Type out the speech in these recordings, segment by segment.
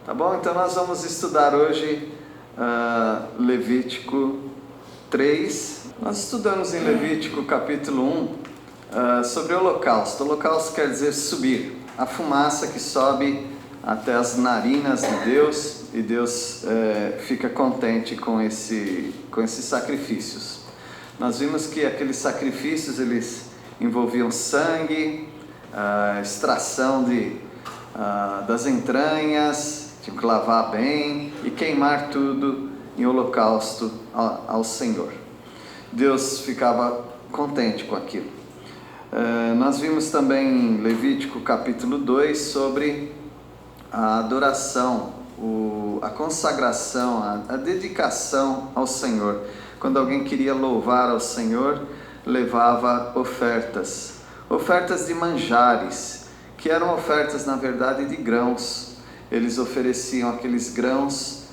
Tá bom? Então nós vamos estudar hoje Levítico 3. Nós estudamos em Levítico capítulo 1 sobre o holocausto. O holocausto quer dizer subir, a fumaça que sobe até as narinas de Deus, e Deus fica contente com esses sacrifícios. Nós vimos que aqueles sacrifícios eles envolviam sangue, extração das entranhas, tinha que lavar bem e queimar tudo em holocausto ao Senhor. Deus ficava contente com aquilo. Nós vimos também em Levítico capítulo 2 sobre a adoração, a consagração, a dedicação ao Senhor. Quando alguém queria louvar ao Senhor, levava ofertas de manjares, que eram ofertas na verdade de grãos. Eles ofereciam aqueles grãos,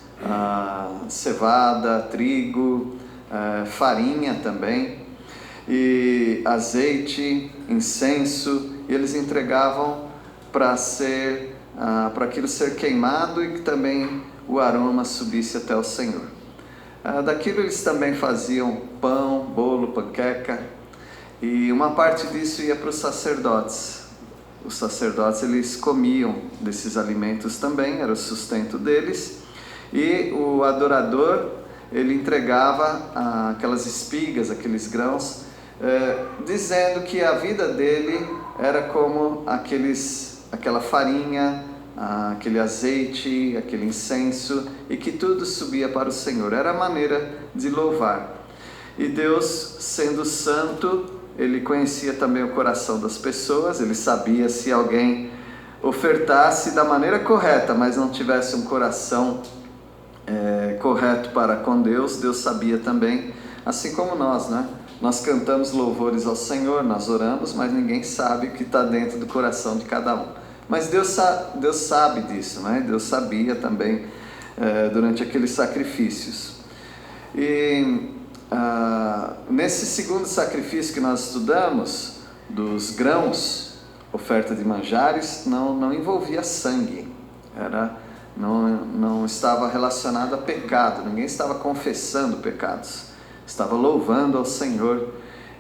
cevada, trigo, farinha também, e azeite, incenso, e eles entregavam para aquilo ser queimado e que também o aroma subisse até o Senhor. Daquilo eles também faziam pão, bolo, panqueca, e uma parte disso ia para os sacerdotes. Os sacerdotes eles comiam desses alimentos também, era o sustento deles, e o adorador ele entregava aquelas espigas, aqueles grãos, dizendo que a vida dele era como aquela farinha, aquele azeite, aquele incenso, e que tudo subia para o Senhor. Era a maneira de louvar. E Deus, sendo santo, Ele conhecia também o coração das pessoas. Ele sabia se alguém ofertasse da maneira correta, mas não tivesse um coração correto para com Deus. Deus sabia também, assim como nós, né? Nós cantamos louvores ao Senhor, nós oramos, mas ninguém sabe o que está dentro do coração de cada um. Mas Deus sabe disso, né? Deus sabia também durante aqueles sacrifícios. E nesse segundo sacrifício que nós estudamos, dos grãos, oferta de manjares, não envolvia sangue, não estava relacionado a pecado, ninguém estava confessando pecados, estava louvando ao Senhor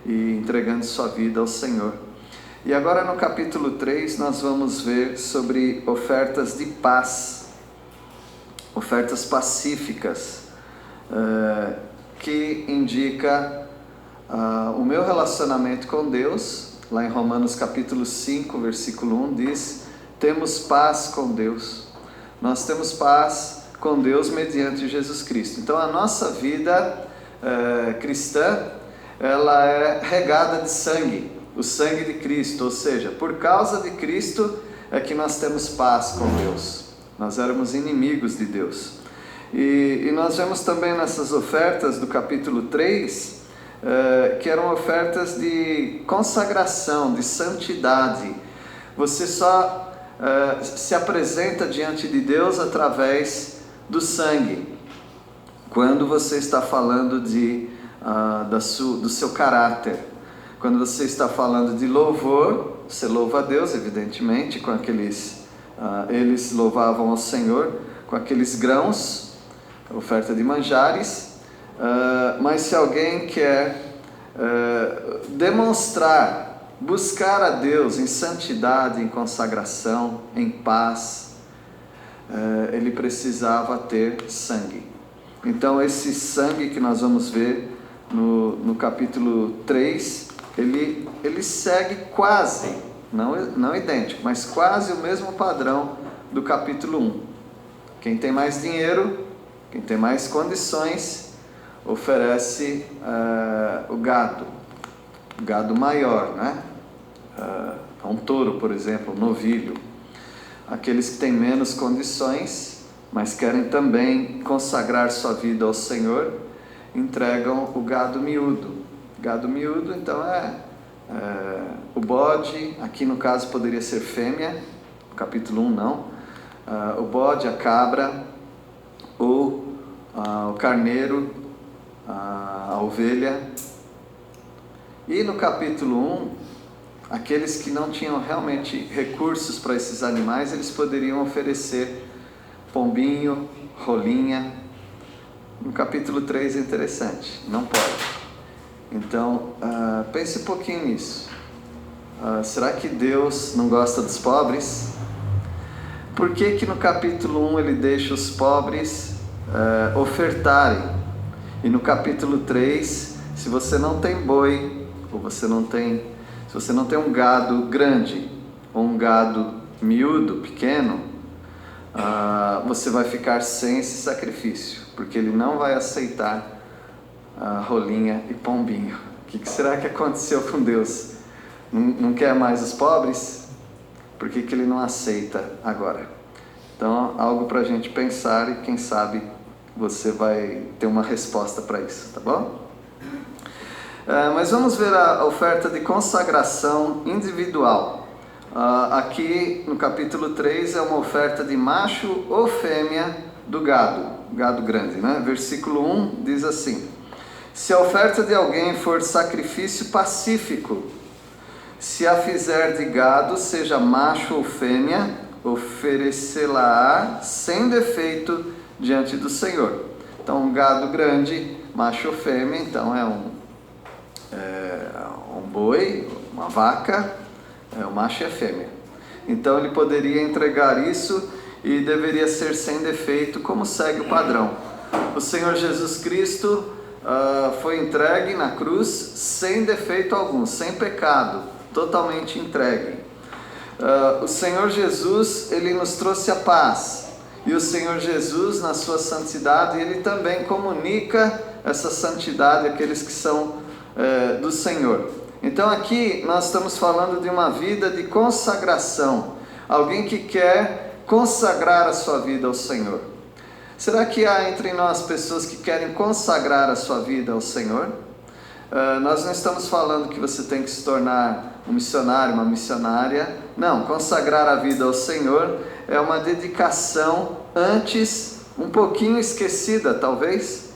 e entregando sua vida ao Senhor. E agora no capítulo 3 nós vamos ver sobre ofertas de paz, ofertas pacíficas, que indica o meu relacionamento com Deus. Lá em Romanos capítulo 5, versículo 1 diz: temos paz com Deus. Nós temos paz com Deus mediante Jesus Cristo. Então a nossa vida cristã, ela é regada de sangue, o sangue de Cristo, ou seja, por causa de Cristo é que nós temos paz com Deus. Nós éramos inimigos de Deus. E nós vemos também nessas ofertas do capítulo 3, que eram ofertas de consagração, de santidade. Você só se apresenta diante de Deus através do sangue. Quando você está falando do seu caráter, quando você está falando de louvor, você louva a Deus, evidentemente, com eles louvavam ao Senhor com aqueles grãos, oferta de manjares, mas se alguém quer buscar a Deus em santidade, em consagração, em paz, ele precisava ter sangue. Então esse sangue que nós vamos ver no capítulo 3, ele segue quase, não idêntico, mas quase o mesmo padrão do capítulo 1. Quem tem mais dinheiro, quem tem mais condições, oferece o gado maior, né? Um touro, por exemplo, um novilho. Aqueles que têm menos condições, mas querem também consagrar sua vida ao Senhor, entregam o gado miúdo. Gado miúdo, então o bode, aqui no caso poderia ser fêmea, no capítulo 1 não, o bode, a cabra, ou o carneiro, a ovelha. E no capítulo 1, aqueles que não tinham realmente recursos para esses animais, eles poderiam oferecer pombinho, rolinha. No capítulo 3 é interessante, não pode. Então, pense um pouquinho nisso. Será que Deus não gosta dos pobres? Por que no capítulo 1 ele deixa os pobres ofertarem? E no capítulo 3, se você não tem boi, ou se você não tem um gado grande, ou um gado miúdo, pequeno, você vai ficar sem esse sacrifício, porque ele não vai aceitar rolinha e pombinho. O que será que aconteceu com Deus? Não quer mais os pobres? Por que ele não aceita agora? Então, algo para a gente pensar, e quem sabe você vai ter uma resposta para isso, tá bom? Mas vamos ver a oferta de consagração individual. Aqui no capítulo 3 é uma oferta de macho ou fêmea do gado grande, né? Versículo 1 diz assim: se a oferta de alguém for sacrifício pacífico, se a fizer de gado, seja macho ou fêmea, oferecê-la-á sem defeito diante do Senhor. Então, um gado grande, macho ou fêmea, então é um boi, uma vaca, o macho e a fêmea. Então, ele poderia entregar isso e deveria ser sem defeito, como segue o padrão. O Senhor Jesus Cristo foi entregue na cruz sem defeito algum, sem pecado, totalmente entregue. O Senhor Jesus, ele nos trouxe a paz, e o Senhor Jesus, na sua santidade, ele também comunica essa santidade àqueles que são do Senhor. Então aqui nós estamos falando de uma vida de consagração, alguém que quer consagrar a sua vida ao Senhor. Será que há entre nós pessoas que querem consagrar a sua vida ao Senhor? Nós não estamos falando que você tem que se tornar um missionário, uma missionária. Não, consagrar a vida ao Senhor é uma dedicação antes um pouquinho esquecida, talvez.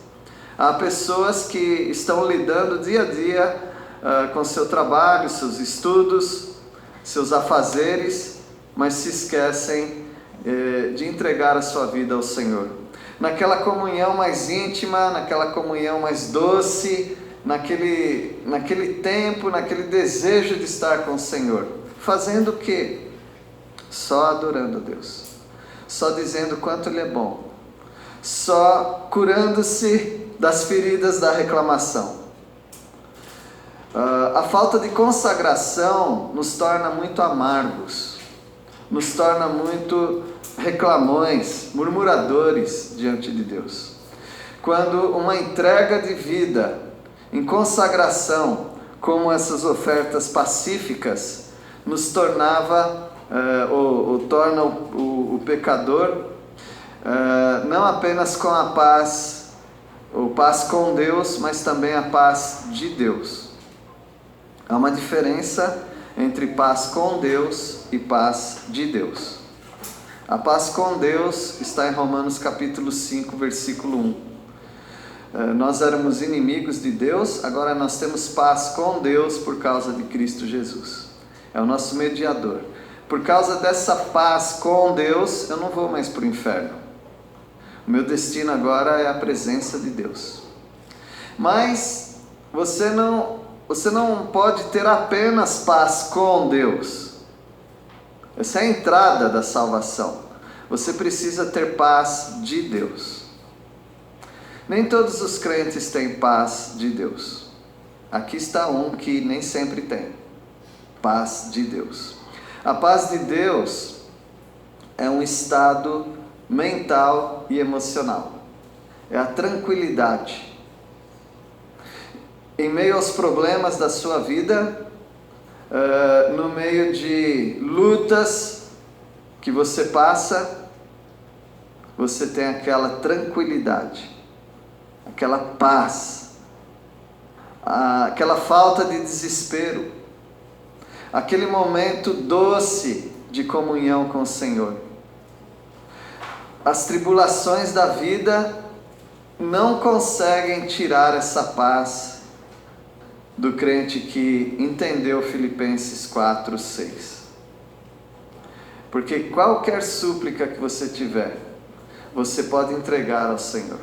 Há pessoas que estão lidando dia a dia com seu trabalho, seus estudos, seus afazeres, mas se esquecem de entregar a sua vida ao Senhor. Naquela comunhão mais íntima, naquela comunhão mais doce, naquele tempo, naquele desejo de estar com o Senhor. Fazendo o quê? Só adorando a Deus, só dizendo quanto Ele é bom, só curando-se das feridas da reclamação. A falta de consagração nos torna muito amargos, nos torna muito reclamões, murmuradores diante de Deus. Quando uma entrega de vida em consagração, como essas ofertas pacíficas, nos tornava ou torna o pecador não apenas com a paz, ou paz com Deus, mas também a paz de Deus. Há uma diferença entre paz com Deus e paz de Deus. A paz com Deus está em Romanos capítulo 5, versículo 1. Nós éramos inimigos de Deus, agora nós temos paz com Deus por causa de Cristo Jesus. É o nosso mediador. Por causa dessa paz com Deus, eu não vou mais para o inferno. O meu destino agora é a presença de Deus. Mas você não pode ter apenas paz com Deus. Essa é a entrada da salvação. Você precisa ter paz de Deus. Nem todos os crentes têm paz de Deus. Aqui está um que nem sempre tem. Paz de Deus. A paz de Deus é um estado mental e emocional. É a tranquilidade. Em meio aos problemas da sua vida, no meio de lutas que você passa, você tem aquela tranquilidade, aquela paz, aquela falta de desespero, aquele momento doce de comunhão com o Senhor. As tribulações da vida não conseguem tirar essa paz do crente que entendeu Filipenses 4:6. Porque qualquer súplica que você tiver, você pode entregar ao Senhor.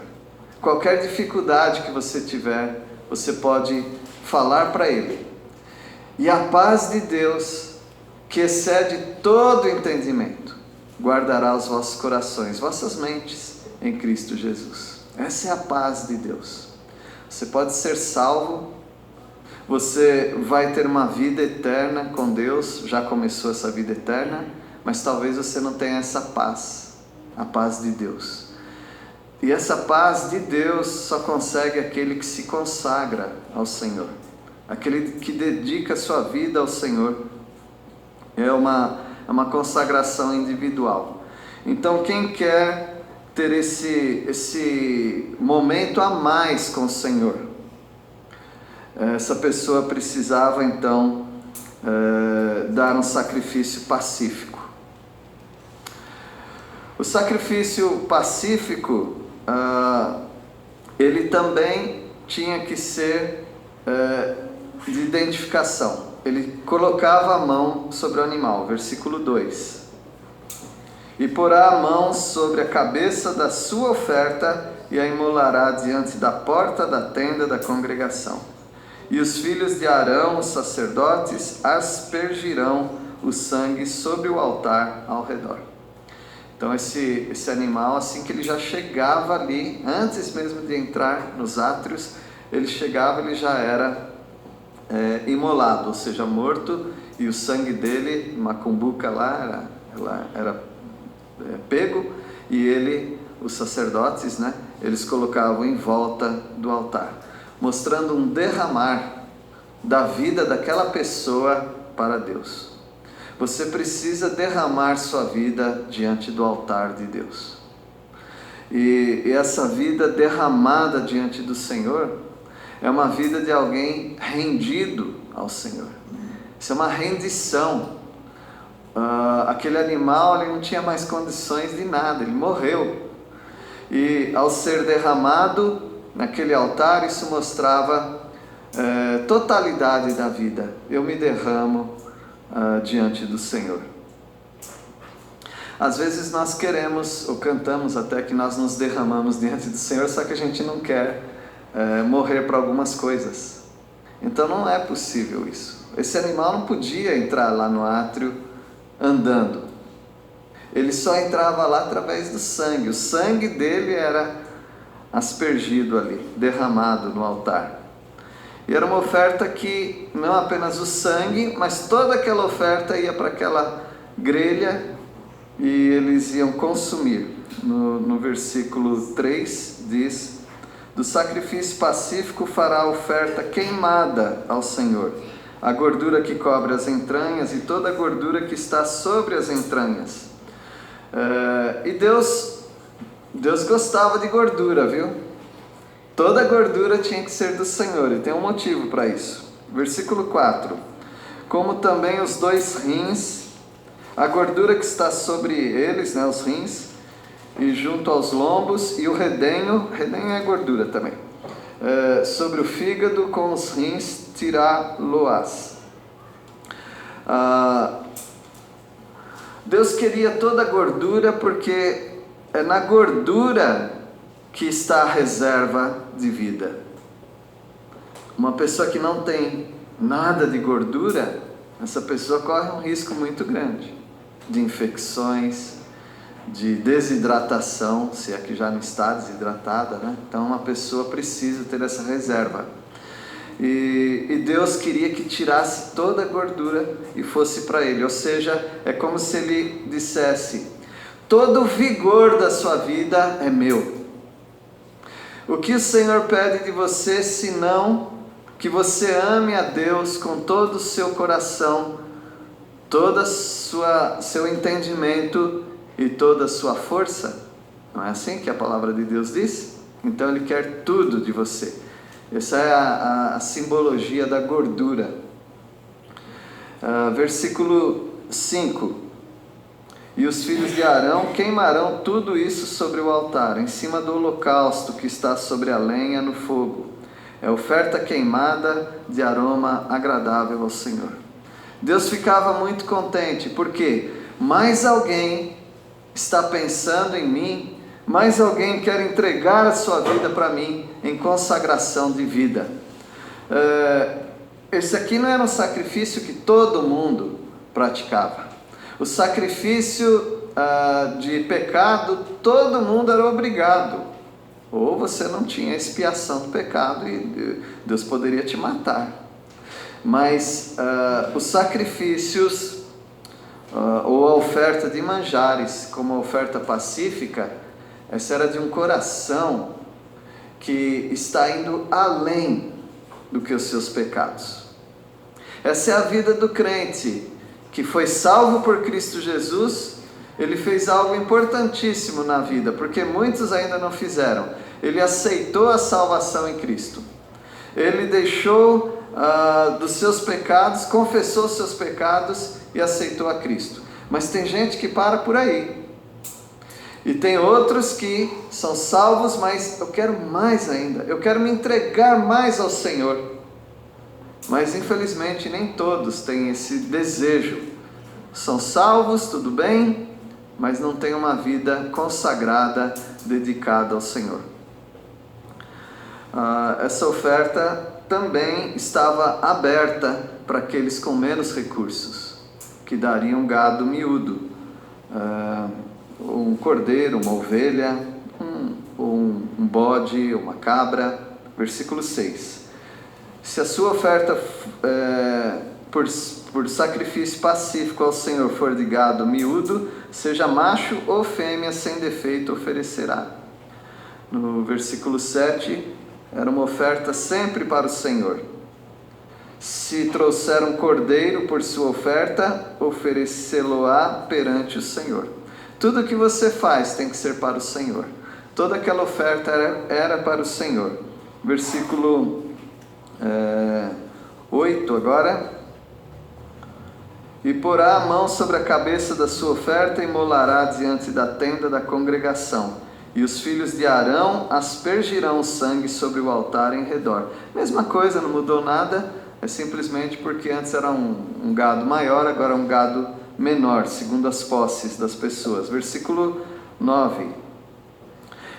Qualquer dificuldade que você tiver, você pode falar para Ele. E a paz de Deus, que excede todo entendimento, guardará os vossos corações, vossas mentes em Cristo Jesus. Essa é a paz de Deus. Você pode ser salvo, você vai ter uma vida eterna com Deus, já começou essa vida eterna, mas talvez você não tenha essa paz, a paz de Deus. E essa paz de Deus só consegue aquele que se consagra ao Senhor, aquele que dedica a sua vida ao Senhor. É uma consagração individual. Então, quem quer ter esse momento a mais com o Senhor, essa pessoa precisava então dar um sacrifício pacífico. O sacrifício pacífico, ele também tinha que ser de identificação. Ele colocava a mão sobre o animal, versículo 2. E porá a mão sobre a cabeça da sua oferta e a imolará diante da porta da tenda da congregação. E os filhos de Arão, os sacerdotes, aspergirão o sangue sobre o altar ao redor. Então esse animal, assim que ele já chegava ali, antes mesmo de entrar nos átrios, ele chegava, ele já era imolado, ou seja, morto, e o sangue dele, uma cumbuca lá, era pego, e os sacerdotes, eles colocavam em volta do altar, mostrando um derramar da vida daquela pessoa para Deus. Você precisa derramar sua vida diante do altar de Deus. E essa vida derramada diante do Senhor é uma vida de alguém rendido ao Senhor. Isso é uma rendição. Aquele animal, ele não tinha mais condições de nada, ele morreu. E ao ser derramado naquele altar, isso mostrava totalidade da vida. Eu me derramo diante do Senhor. Às vezes nós queremos, ou cantamos até, que nós nos derramamos diante do Senhor, só que a gente não quer morrer para algumas coisas. Então não é possível isso. Esse animal não podia entrar lá no átrio andando. Ele só entrava lá através do sangue. O sangue dele era aspergido ali, derramado no altar. E era uma oferta que não apenas o sangue, mas toda aquela oferta ia para aquela grelha e eles iam consumir. No versículo 3 diz: do sacrifício pacífico fará a oferta queimada ao Senhor, a gordura que cobre as entranhas e toda a gordura que está sobre as entranhas. E Deus gostava de gordura, viu? Toda a gordura tinha que ser do Senhor, e tem um motivo para isso. Versículo 4: como também os 2 rins, a gordura que está sobre eles, os rins, e junto aos lombos, e o redenho é gordura também, sobre o fígado com os rins tirá-lo-ás. Deus queria toda a gordura, porque é na gordura que está a reserva de vida. Uma pessoa que não tem nada de gordura, essa pessoa corre um risco muito grande de infecções, de desidratação, se é que já não está desidratada, Então uma pessoa precisa ter essa reserva. E Deus queria que tirasse toda a gordura e fosse para Ele. Ou seja, é como se Ele dissesse: todo o vigor da sua vida é meu. O que o Senhor pede de você, senão que você ame a Deus com todo o seu coração, todo seu entendimento e toda a sua força? Não é assim que a palavra de Deus diz? Então Ele quer tudo de você. Essa é a simbologia da gordura. Versículo 5: e os filhos de Arão queimarão tudo isso sobre o altar, em cima do holocausto que está sobre a lenha no fogo. É oferta queimada de aroma agradável ao Senhor. Deus ficava muito contente, porque mais alguém está pensando em mim mais alguém quer entregar a sua vida para mim em consagração de vida. Esse aqui não era um sacrifício que todo mundo praticava. O sacrifício de pecado, todo mundo era obrigado. Ou você não tinha expiação do pecado e Deus poderia te matar. Mas os sacrifícios ou a oferta de manjares, como a oferta pacífica, essa era de um coração que está indo além do que os seus pecados. Essa é a vida do crente que foi salvo por Cristo Jesus. Ele fez algo importantíssimo na vida, porque muitos ainda não fizeram. Ele aceitou a salvação em Cristo. Ele deixou dos seus pecados, confessou os seus pecados e aceitou a Cristo. Mas tem gente que para por aí. E tem outros que são salvos, mas eu quero mais ainda. Eu quero me entregar mais ao Senhor. Mas infelizmente nem todos têm esse desejo. São salvos, tudo bem, mas não têm uma vida consagrada, dedicada ao Senhor. Essa oferta também estava aberta para aqueles com menos recursos, que dariam gado miúdo, um cordeiro, uma ovelha, um bode, uma cabra. Versículo 6. Se a sua oferta por sacrifício pacífico ao Senhor for de gado miúdo, seja macho ou fêmea sem defeito oferecerá. No versículo 7, era uma oferta sempre para o Senhor. Se trouxer um cordeiro por sua oferta, oferecê-lo-á perante o Senhor. Tudo que você faz tem que ser para o Senhor. Toda aquela oferta era para o Senhor. Versículo 8 agora. E porá a mão sobre a cabeça da sua oferta e molará diante da tenda da congregação. E os filhos de Arão aspergirão o sangue sobre o altar em redor. Mesma coisa, não mudou nada. É simplesmente porque antes era um gado maior, agora é um gado menor, segundo as posses das pessoas. Versículo 9.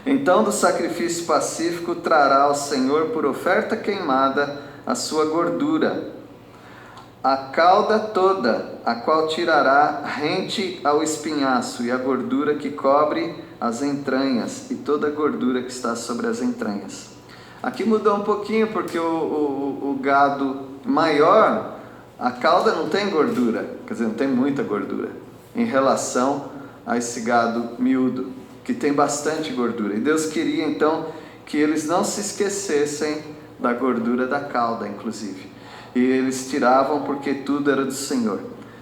Então do sacrifício pacífico trará ao Senhor por oferta queimada a sua gordura, a cauda toda, a qual tirará rente ao espinhaço, e a gordura que cobre as entranhas, e toda a gordura que está sobre as entranhas. Aqui mudou um pouquinho, porque o gado maior, a cauda não tem gordura, quer dizer, não tem muita gordura, em relação a esse gado miúdo, que tem bastante gordura. E Deus queria então que eles não se esquecessem da gordura da cauda, inclusive. E eles tiravam porque tudo era do Senhor.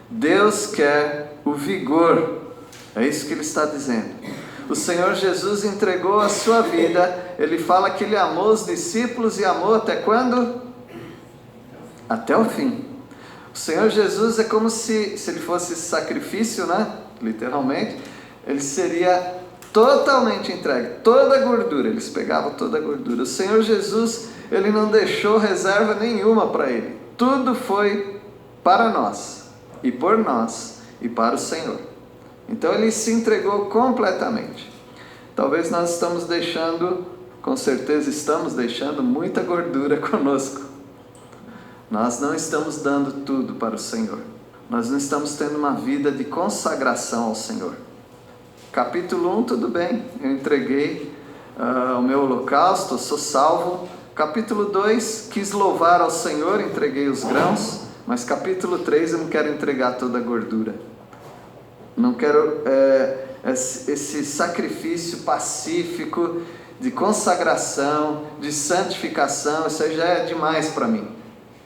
Deus quer o vigor, é isso que ele está dizendo. O Senhor Jesus entregou a sua vida. Ele fala que ele amou os discípulos e amou até quando? Até o fim. O Senhor Jesus é como se ele fosse sacrifício, né? Literalmente, ele seria totalmente entregue, toda a gordura, eles pegavam toda a gordura. O Senhor Jesus, ele não deixou reserva nenhuma para ele, tudo foi para nós, e por nós, e para o Senhor. Então ele se entregou completamente. Talvez nós estamos deixando, com certeza estamos deixando muita gordura conosco. Nós não estamos dando tudo para o Senhor, nós não estamos tendo uma vida de consagração ao Senhor. Capítulo 1, tudo bem, eu entreguei o meu holocausto, sou salvo. Capítulo 2, quis louvar ao Senhor, entreguei os grãos. Mas capítulo 3, eu não quero entregar toda a gordura. Não quero esse sacrifício pacífico de consagração, de santificação. Isso aí já é demais para mim.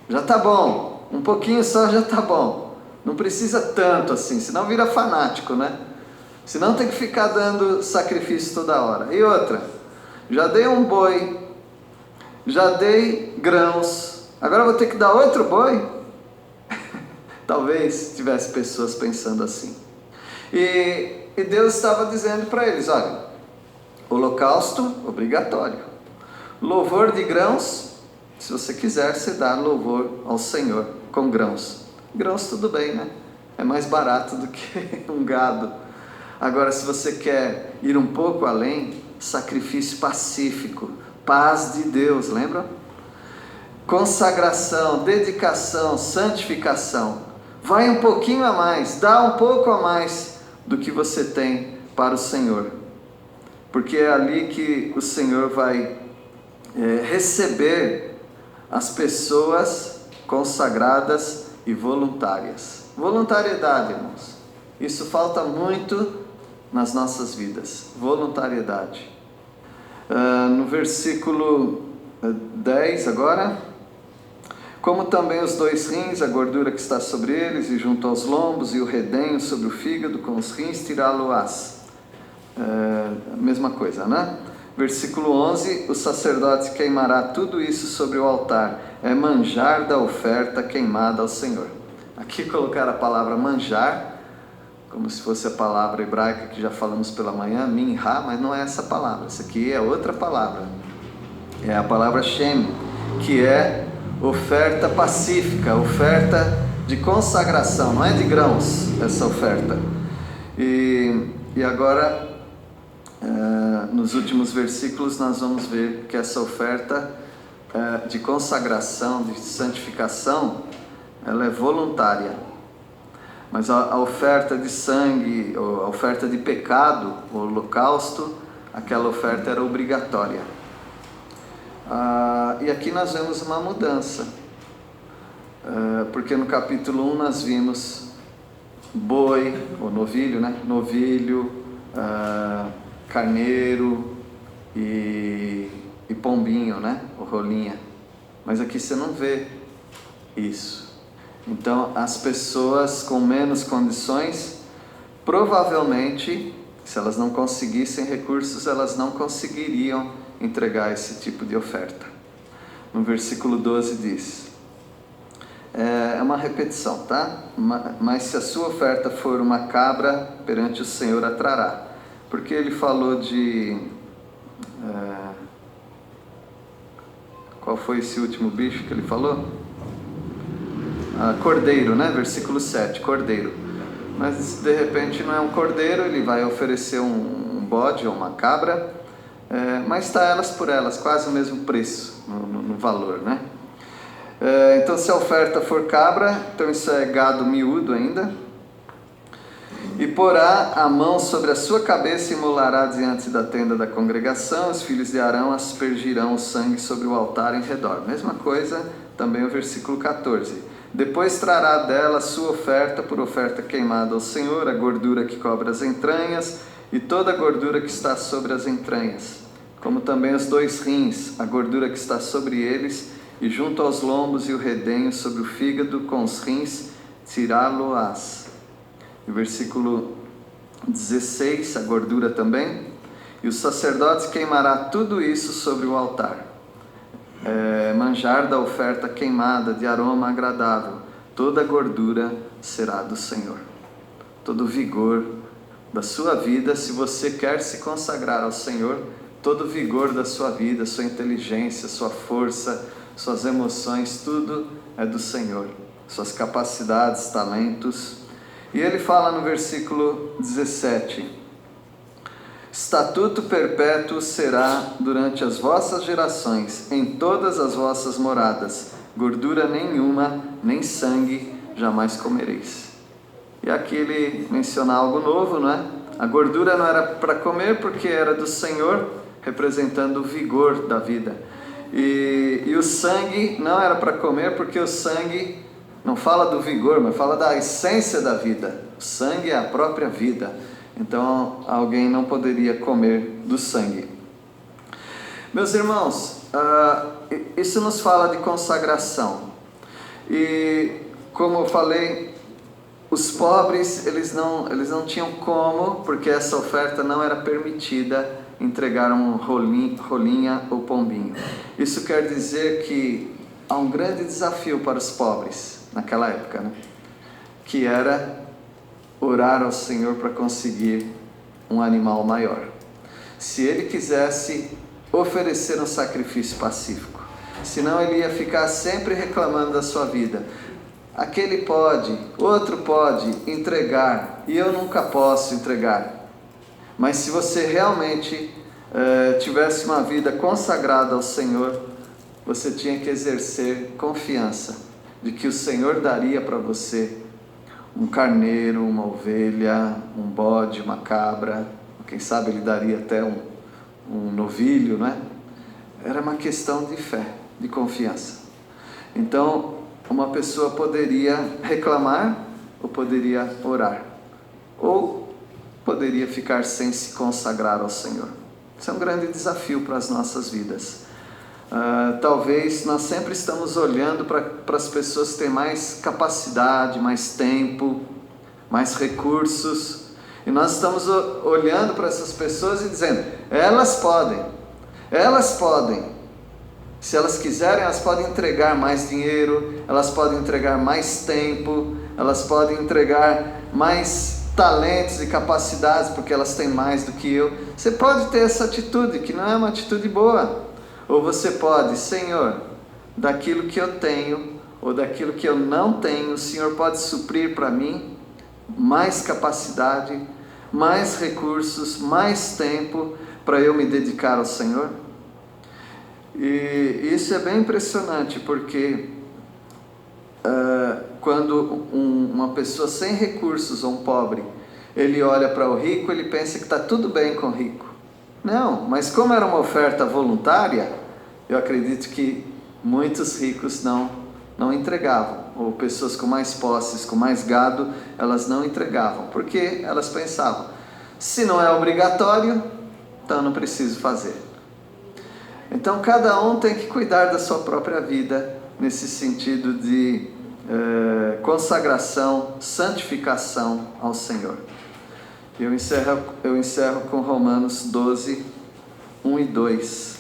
Já está bom, um pouquinho só já está bom. Não precisa tanto assim, senão vira fanático, né? Senão tem que ficar dando sacrifício toda hora. E outra, já dei um boi, já dei grãos, agora vou ter que dar outro boi? Talvez tivesse pessoas pensando assim. E Deus estava dizendo para eles, olha, holocausto obrigatório, louvor de grãos, se você quiser, você dá louvor ao Senhor com grãos. Grãos tudo bem, né? É mais barato do que um gado. Agora, se você quer ir um pouco além, sacrifício pacífico, paz de Deus, lembra? Consagração, dedicação, santificação. Vai um pouquinho a mais, dá um pouco a mais do que você tem para o Senhor. Porque é ali que o Senhor vai receber as pessoas consagradas e voluntárias. Voluntariedade, irmãos. Isso falta muito nas nossas vidas. Voluntariedade. No versículo 10 agora. Como também os 2 rins, a gordura que está sobre eles, e junto aos lombos, e o redenho sobre o fígado, com os rins tirá-lo-ás. Mesma coisa, né? Versículo 11, o sacerdote queimará tudo isso sobre o altar, é manjar da oferta queimada ao Senhor. Aqui colocaram a palavra manjar, como se fosse a palavra hebraica que já falamos pela manhã, minhá, mas não é essa palavra, essa aqui é outra palavra, é a palavra shem, que é oferta pacífica, oferta de consagração, não é de grãos essa oferta. E agora, nos últimos versículos, nós vamos ver que essa oferta de consagração, de santificação, ela é voluntária. Mas a oferta de sangue, a oferta de pecado, o holocausto, aquela oferta era obrigatória. E aqui nós vemos uma mudança, porque no capítulo 1 nós vimos boi, ou novilho, né? Novilho, carneiro e pombinho, né? Ou rolinha. Mas aqui você não vê isso. Então as pessoas com menos condições, provavelmente, se elas não conseguissem recursos, elas não conseguiriam entregar esse tipo de oferta. No versículo 12 diz, é uma repetição, tá? Mas se a sua oferta for uma cabra, perante o Senhor a trará. Porque ele falou de... qual foi esse último bicho que ele falou? Cordeiro, né? Versículo 7, cordeiro. Mas de repente não é um cordeiro, ele vai oferecer um bode ou uma cabra, mas está elas por elas, quase o mesmo preço no valor, né? Então se a oferta for cabra, então isso é gado miúdo ainda, e porá a mão sobre a sua cabeça e imolará diante da tenda da congregação, os filhos de Arão aspergirão o sangue sobre o altar em redor. Mesma coisa também o versículo 14. Depois trará dela a sua oferta por oferta queimada ao Senhor, a gordura que cobre as entranhas e toda a gordura que está sobre as entranhas, como também os 2 rins, a gordura que está sobre eles, e junto aos lombos e o redenho sobre o fígado, com os rins tirá-lo-ás. E versículo 16, a gordura também, e o sacerdote queimará tudo isso sobre o altar. Manjar da oferta queimada de aroma agradável, toda a gordura será do Senhor. Todo o vigor da sua vida, se você quer se consagrar ao Senhor, todo o vigor da sua vida, sua inteligência, sua força, suas emoções, tudo é do Senhor, suas capacidades, talentos. E ele fala no versículo 17, estatuto perpétuo será durante as vossas gerações, em todas as vossas moradas, gordura nenhuma, nem sangue jamais comereis. E aqui ele menciona algo novo, não é? A gordura não era para comer porque era do Senhor, representando o vigor da vida. E o sangue não era para comer porque o sangue não fala do vigor, mas fala da essência da vida. O sangue é a própria vida. Então alguém não poderia comer do sangue. Meus irmãos, isso nos fala de consagração. E como eu falei, os pobres eles não tinham como, porque essa oferta não era permitida entregar um rolinha ou pombinho. Isso quer dizer que há um grande desafio para os pobres naquela época, né? Que era orar ao Senhor para conseguir um animal maior. Se ele quisesse oferecer um sacrifício pacífico, senão ele ia ficar sempre reclamando da sua vida. Aquele pode, outro pode entregar, e eu nunca posso entregar. Mas se você realmente tivesse uma vida consagrada ao Senhor, você tinha que exercer confiança de que o Senhor daria para você um carneiro, uma ovelha, um bode, uma cabra, quem sabe Ele daria até um novilho, não é? Era uma questão de fé, de confiança. Então, uma pessoa poderia reclamar ou poderia orar, ou poderia ficar sem se consagrar ao Senhor. Isso é um grande desafio para as nossas vidas. Talvez nós sempre estamos olhando para as pessoas que têm mais capacidade, mais tempo, mais recursos, e nós estamos olhando para essas pessoas e dizendo, elas podem, se elas quiserem, elas podem entregar mais dinheiro, elas podem entregar mais tempo, elas podem entregar mais talentos e capacidades, porque elas têm mais do que eu. Você pode ter essa atitude, que não é uma atitude boa. Ou você pode, Senhor, daquilo que eu tenho, ou daquilo que eu não tenho, o Senhor pode suprir para mim mais capacidade, mais recursos, mais tempo, para eu me dedicar ao Senhor. E isso é bem impressionante, porque quando uma pessoa sem recursos, ou um pobre, ele olha para o rico, ele pensa que está tudo bem com o rico. Não, mas como era uma oferta voluntária, eu acredito que muitos ricos não entregavam, ou pessoas com mais posses, com mais gado, elas não entregavam, porque elas pensavam, se não é obrigatório, então não preciso fazer. Então cada um tem que cuidar da sua própria vida, nesse sentido de consagração, santificação ao Senhor. Eu encerro com Romanos 12, 1 e 2.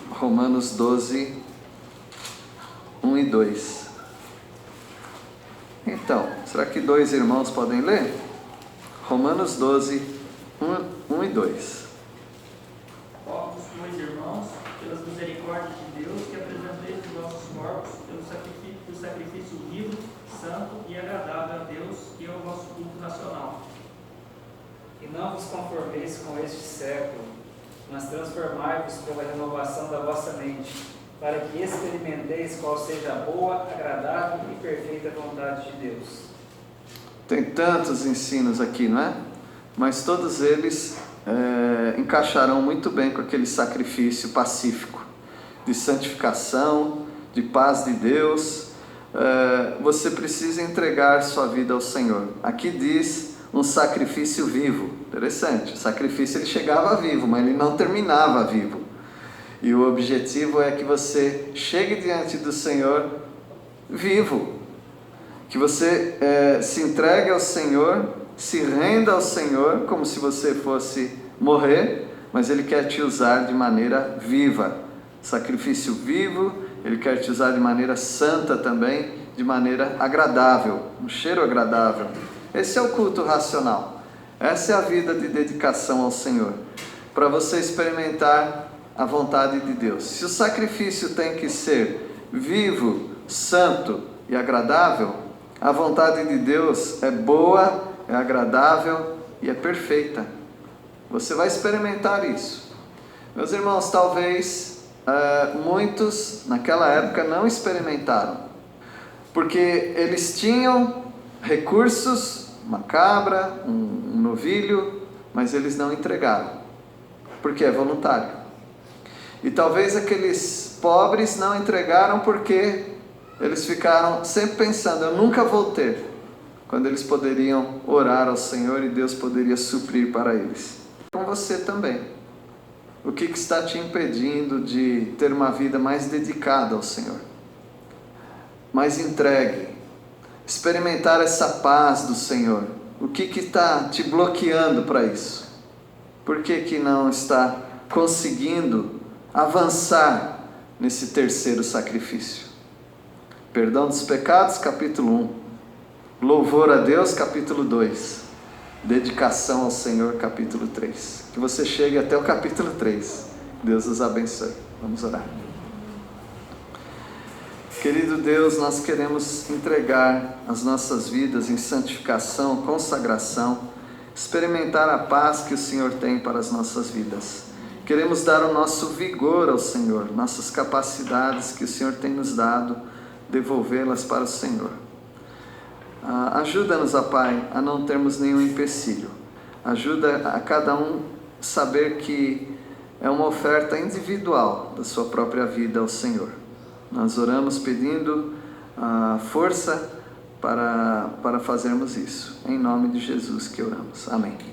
Romanos 12, 1 e 2. Então, será que dois irmãos podem ler? Romanos 12, 1 e 2. Povos, pois, irmãos, pelas misericórdias de Deus, que apresenteis os vossos corpos pelo sacrifício vivo, santo e agradável a Deus, que é o vosso culto racional. E não vos conformeis com este século, mas transformai-vos pela renovação da vossa mente, para que experimenteis qual seja a boa, agradável e perfeita vontade de Deus. Tem tantos ensinos aqui, não é? Mas todos eles encaixarão muito bem com aquele sacrifício pacífico, de santificação, de paz de Deus. Você precisa entregar sua vida ao Senhor. Aqui diz um sacrifício vivo. Interessante, o sacrifício ele chegava vivo, mas ele não terminava vivo. E o objetivo é que você chegue diante do Senhor vivo, que você se entregue ao Senhor, se renda ao Senhor, como se você fosse morrer, mas Ele quer te usar de maneira viva, sacrifício vivo. Ele quer te usar de maneira santa também, de maneira agradável, um cheiro agradável. Esse é o culto racional. Essa é a vida de dedicação ao Senhor, para você experimentar a vontade de Deus. Se o sacrifício tem que ser vivo, santo e agradável, a vontade de Deus é boa, é agradável e é perfeita. Você vai experimentar isso. Meus irmãos, talvez muitos naquela época não experimentaram, porque eles tinham recursos, uma cabra, um novilho, mas eles não entregaram, porque é voluntário. E talvez aqueles pobres não entregaram porque eles ficaram sempre pensando, eu nunca vou ter, quando eles poderiam orar ao Senhor e Deus poderia suprir para eles. Com você também. O que está te impedindo de ter uma vida mais dedicada ao Senhor? Mais entregue. Experimentar essa paz do Senhor. O que está te bloqueando para isso? Por que não está conseguindo avançar nesse terceiro sacrifício? Perdão dos pecados, capítulo 1. Louvor a Deus, capítulo 2. Dedicação ao Senhor, capítulo 3. Que você chegue até o capítulo 3. Deus os abençoe. Vamos orar. Querido Deus, nós queremos entregar as nossas vidas em santificação, consagração, experimentar a paz que o Senhor tem para as nossas vidas. Queremos dar o nosso vigor ao Senhor, nossas capacidades que o Senhor tem nos dado, devolvê-las para o Senhor. Ajuda-nos, ó Pai, a não termos nenhum empecilho. Ajuda a cada um saber que é uma oferta individual da sua própria vida ao Senhor. Nós oramos pedindo força para fazermos isso. Em nome de Jesus que oramos. Amém.